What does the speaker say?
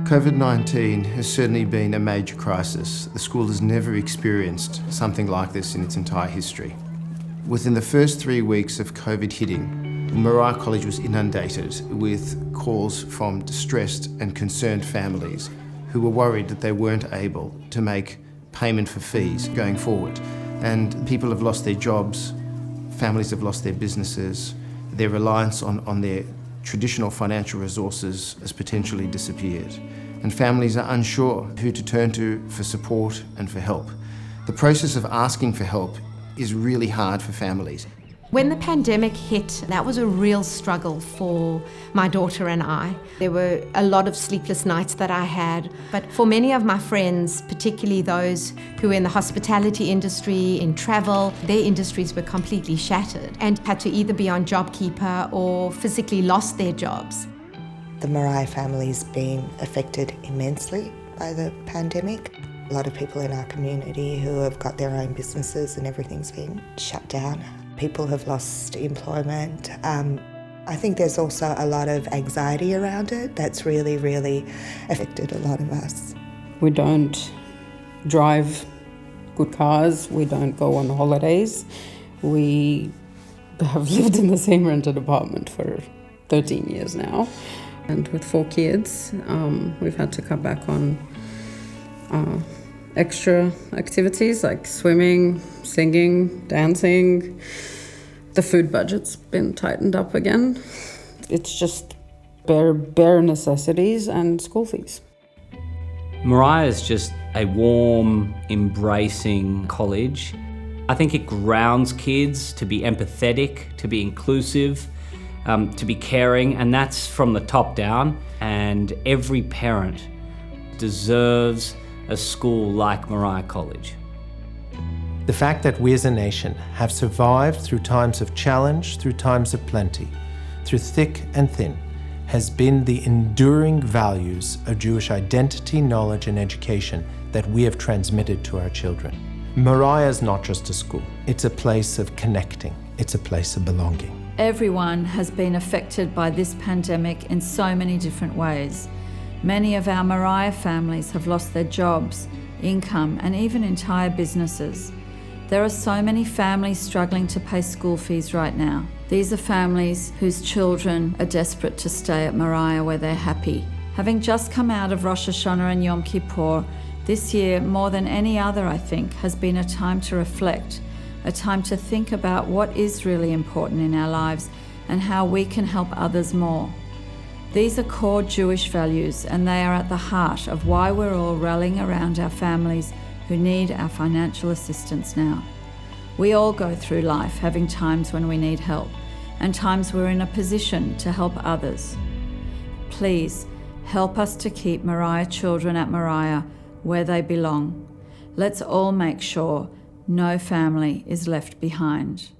COVID-19 has certainly been a major crisis. The school has never experienced something like this in its entire history. Within the first 3 weeks of COVID hitting, Moriah College was inundated with calls from distressed and concerned families who were worried that they weren't able to make payment for fees going forward. And people have lost their jobs, families have lost their businesses, their reliance on their traditional financial resources has potentially disappeared. And families are unsure who to turn to for support and for help. The process of asking for help is really hard for families. When the pandemic hit, that was a real struggle for my daughter and I. There were a lot of sleepless nights that I had, but for many of my friends, particularly those who were in the hospitality industry, in travel, their industries were completely shattered and had to either be on JobKeeper or physically lost their jobs. The Moriah family's been affected immensely by the pandemic. A lot of people in our community who have got their own businesses and everything's been shut down. People have lost employment. I think there's also a lot of anxiety around it that's really, really affected a lot of us. We don't drive good cars, we don't go on holidays. We have lived in the same rented apartment for 13 years now. And with 4 kids, we've had to cut back on extra activities like swimming, singing, dancing. The food budget's been tightened up again. It's just bare necessities and school fees. Moriah is just a warm, embracing college. I think it grounds kids to be empathetic, to be inclusive, to be caring, and that's from the top down. And every parent deserves a school like Moriah College. The fact that we as a nation have survived through times of challenge, through times of plenty, through thick and thin, has been the enduring values of Jewish identity, knowledge, and education that we have transmitted to our children. Moriah is not just a school. It's a place of connecting. It's a place of belonging. Everyone has been affected by this pandemic in so many different ways. Many of our Moriah families have lost their jobs, income, and even entire businesses. There are so many families struggling to pay school fees right now. These are families whose children are desperate to stay at Moriah where they're happy. Having just come out of Rosh Hashanah and Yom Kippur, this year, more than any other, I think, has been a time to reflect, a time to think about what is really important in our lives and how we can help others more. These are core Jewish values, and they are at the heart of why we're all rallying around our families who need our financial assistance now. We all go through life having times when we need help, and times we're in a position to help others. Please help us to keep Moriah children at Moriah where they belong. Let's all make sure no family is left behind.